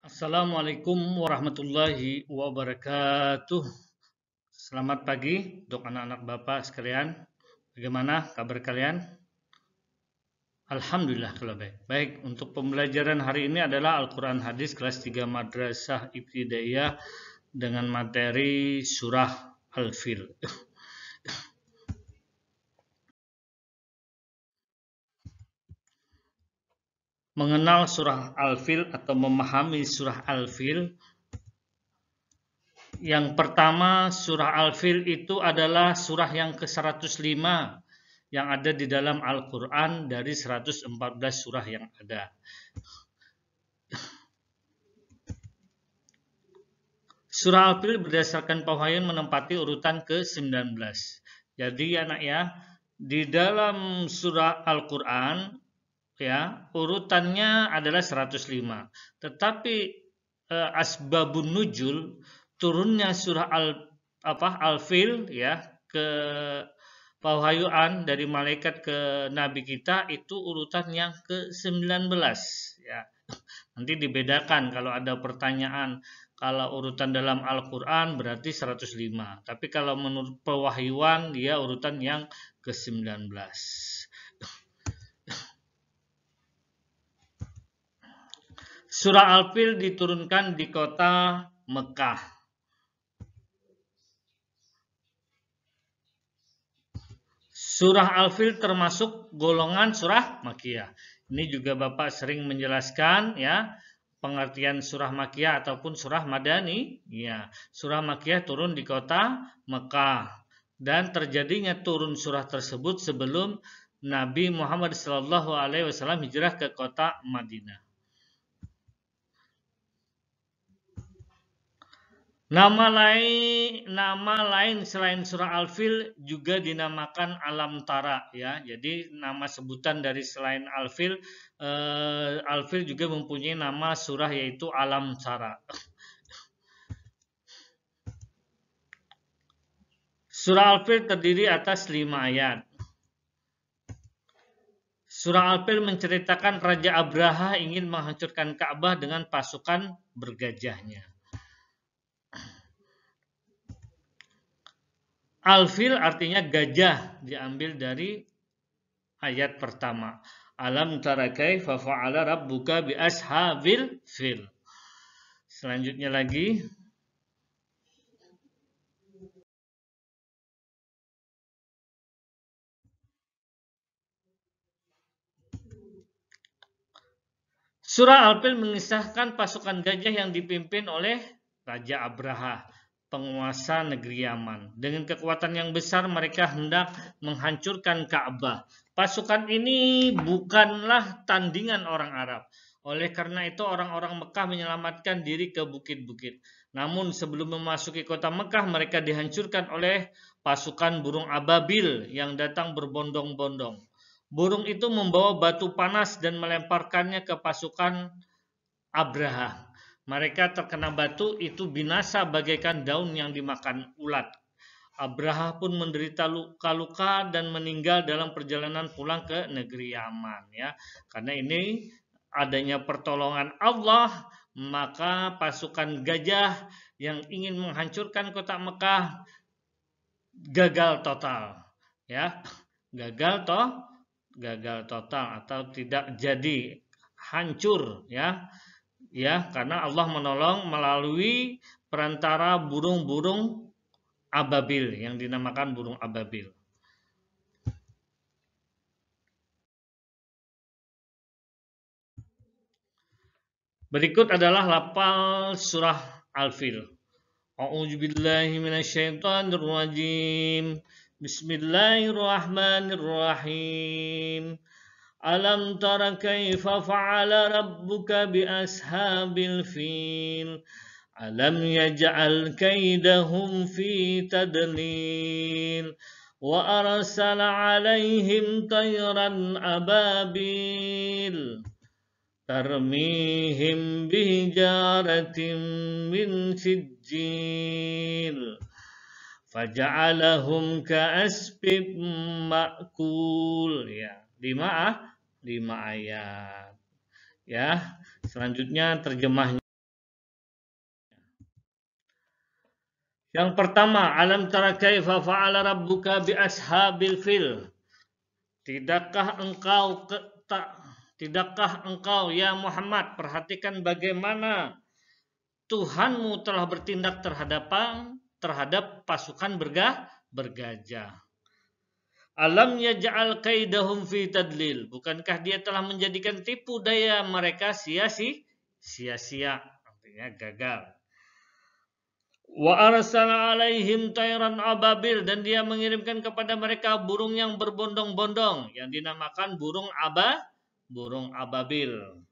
Assalamualaikum warahmatullahi wabarakatuh. Selamat pagi untuk anak-anak Bapak sekalian. Bagaimana kabar kalian? Alhamdulillah kalau baik. Baik, untuk pembelajaran hari ini adalah Al-Quran Hadis kelas 3 Madrasah Ibtidaiyah dengan materi Surah Al-Fil. Mengenal Surah Al-Fil atau memahami Surah Al-Fil. Yang pertama, Surah Al-Fil itu adalah surah yang ke-105 yang ada di dalam Al-Quran dari 114 surah yang ada. Surah Al-Fil berdasarkan pewahyuan menempati urutan ke-19. Jadi anak ya, di dalam surah Al-Quran ya, urutannya adalah 105. Tetapi asbabun nuzul, turunnya surah Al-Fil ya ke pewahyuan dari malaikat ke nabi kita itu urutan yang ke-19 ya. Nanti dibedakan kalau ada pertanyaan, kalau urutan dalam Al-Qur'an berarti 105. Tapi kalau menurut pewahyuan dia urutan yang ke-19. Surah Al-Fil diturunkan di kota Mekah. Surah Al-Fil termasuk golongan surah Makkiyah. Ini juga Bapak sering menjelaskan ya, pengertian surah Makkiyah ataupun surah Madani. Ya, surah Makkiyah turun di kota Mekah dan terjadinya turun surah tersebut sebelum Nabi Muhammad SAW hijrah ke kota Madinah. Nama lain selain surah Al-Fil juga dinamakan Alam Tara ya. Jadi nama sebutan dari selain Al-Fil, Al-Fil juga mempunyai nama surah yaitu Alam Tara. Surah Al-Fil terdiri atas 5 ayat. Surah Al-Fil menceritakan Raja Abraha ingin menghancurkan Ka'bah dengan pasukan bergajahnya. Al-Fil artinya gajah, diambil dari ayat pertama. Alam tara kaifa fa'ala rabbuka bi ashabil fil. Selanjutnya lagi. Surah Al-Fil mengisahkan pasukan gajah yang dipimpin oleh Raja Abraha, penguasa negeri Yaman. Dengan kekuatan yang besar mereka hendak menghancurkan Ka'bah. Pasukan ini bukanlah tandingan orang Arab. Oleh karena itu orang-orang Mekah menyelamatkan diri ke bukit-bukit. Namun sebelum memasuki kota Mekah mereka dihancurkan oleh pasukan burung ababil yang datang berbondong-bondong. Burung itu membawa batu panas dan melemparkannya ke pasukan Abraha. Mereka terkena batu itu binasa bagaikan daun yang dimakan ulat. Abraha pun menderita luka-luka dan meninggal dalam perjalanan pulang ke negeri Yaman ya. Karena ini adanya pertolongan Allah, maka pasukan gajah yang ingin menghancurkan kota Mekah gagal total ya. Gagal total atau tidak jadi, hancur ya. Ya, karena Allah menolong melalui perantara burung-burung ababil yang dinamakan burung ababil. Berikut adalah lafal surah Al-Fil. A'udzubillahi minasyaitonirrajim. Bismillahirrahmanirrahim. Alam tara kaifa fa'ala rabbuka bi ashabil fil. Alam yaj'al kaidahum fi tadlil. Wa arsala 'alaihim tayran ababil. Tarmihim bihijaratin min sijil. Faja'alahum ka'asfin ma'kul ya. 5 ayat. Ya, selanjutnya terjemahnya. Yang pertama, alam tara kaifa fa'ala rabbuka bi ashabil fil. Tidakkah engkau tidakkah engkau ya Muhammad perhatikan bagaimana Tuhanmu telah bertindak terhadap pasukan bergajah. Alam yaj'al kaidahum fi tadlil. Bukankah dia telah menjadikan tipu daya mereka sia-sia, artinya gagal. Wa arsala alaihim tayran ababil, dan dia mengirimkan kepada mereka burung yang berbondong-bondong yang dinamakan burung ababil.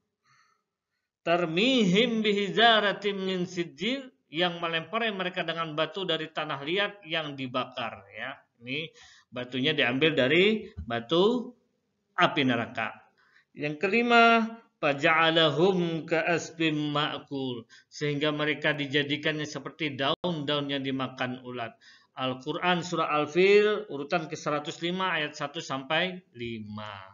Tarmihim bihizaratim min sijil, yang melempari mereka dengan batu dari tanah liat yang dibakar, ya. Ini batunya diambil dari batu api neraka. Yang kelima, faja'alahum ka'asbim ma'kul, sehingga mereka dijadikannya seperti daun-daun yang dimakan ulat. Al-Quran surah Al-Fil urutan ke-105 ayat 1 sampai 5.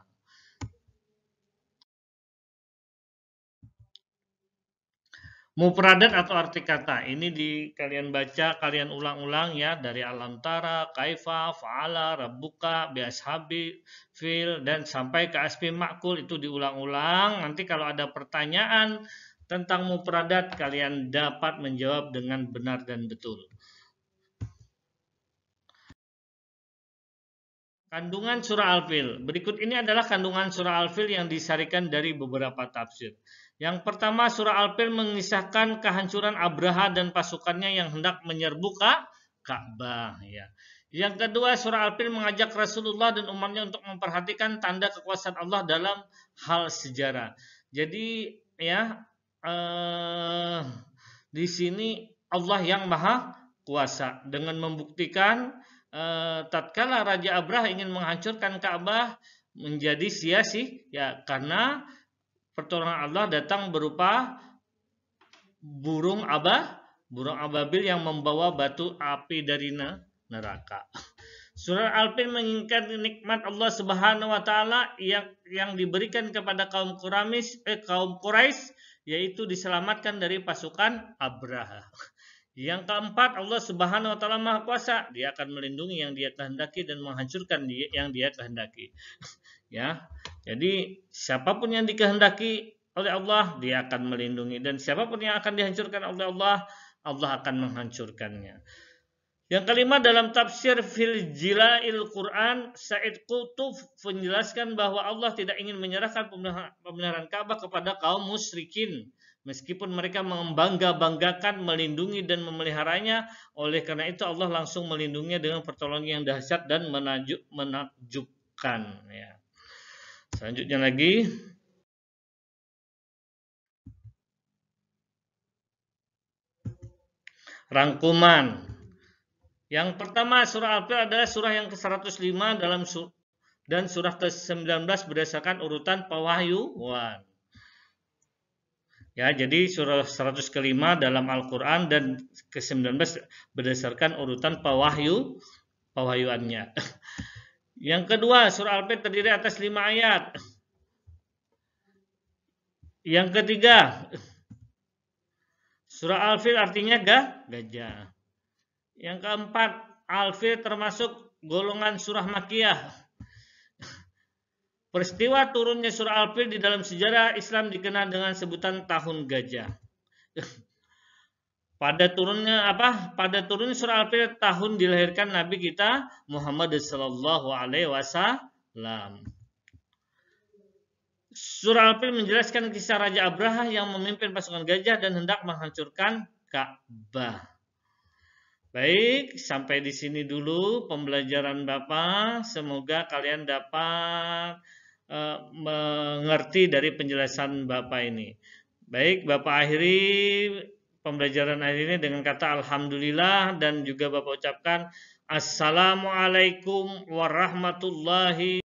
Mufradat atau arti kata ini kalian baca, kalian ulang-ulang ya, dari alam tara, kaifa, fa'ala, rabbuka, biashabi, fil, dan sampai ke asbi ma'kul, itu diulang-ulang. Nanti kalau ada pertanyaan tentang mufradat kalian dapat menjawab dengan benar dan betul. Kandungan surah Al-Fil. Berikut ini adalah kandungan surah Al-Fil yang disarikan dari beberapa tafsir. Yang pertama, surah Al-Fil mengisahkan kehancuran Abraha dan pasukannya yang hendak menyerbu Ka'bah. Ya. Yang kedua, surah Al-Fil mengajak Rasulullah dan umatnya untuk memperhatikan tanda kekuasaan Allah dalam hal sejarah. Jadi ya, di sini Allah yang maha kuasa dengan membuktikan tatkala Raja Abraha ingin menghancurkan Ka'bah menjadi sia-sia, ya, karena pertolongan Allah datang berupa burung ababil yang membawa batu api dari neraka. Surah Al-Fil mengingat nikmat Allah Subhanahu wa taala yang diberikan kepada kaum Quraisy, yaitu diselamatkan dari pasukan Abraha. Yang keempat, Allah Subhanahu wa taala Maha Kuasa. Dia akan melindungi yang Dia kehendaki dan menghancurkan yang Dia kehendaki. Ya. Jadi, siapapun yang dikehendaki oleh Allah, Dia akan melindungi, dan siapapun yang akan dihancurkan oleh Allah, Allah akan menghancurkannya. Yang kelima, dalam tafsir Fil Jila'il Quran, Said Qutb menjelaskan bahwa Allah tidak ingin menyerahkan pemeliharaan Ka'bah kepada kaum musyrikin, meskipun mereka membangga-banggakan melindungi dan memeliharanya. Oleh karena itu Allah langsung melindunginya dengan pertolongan yang dahsyat dan menakjubkan. Ya. Selanjutnya lagi, rangkuman. Yang pertama, surah Al-Fil adalah surah yang ke-105 dan surah ke-19 berdasarkan urutan pewahyuan. Ya, jadi surah 105 dalam Al-Quran dan ke-19 berdasarkan urutan pewahyuannya. Yang kedua, surah Al-Fil terdiri atas 5 ayat. Yang ketiga, surah Al-Fil artinya gajah. Yang keempat, Al-Fil termasuk golongan surah Makkiyah. Peristiwa turunnya surah Al-Fil di dalam sejarah Islam dikenal dengan sebutan tahun gajah. Pada turunnya surah Al-Fil tahun dilahirkan Nabi kita Muhammad sallallahu alaihi wasallam. Surah Al-Fil menjelaskan kisah Raja Abraha yang memimpin pasukan gajah dan hendak menghancurkan Ka'bah. Baik, sampai di sini dulu pembelajaran Bapak. Semoga kalian dapat mengerti dari penjelasan Bapak ini. Baik, Bapak akhiri pembelajaran hari ini dengan kata alhamdulillah, dan juga Bapak ucapkan assalamualaikum warahmatullahi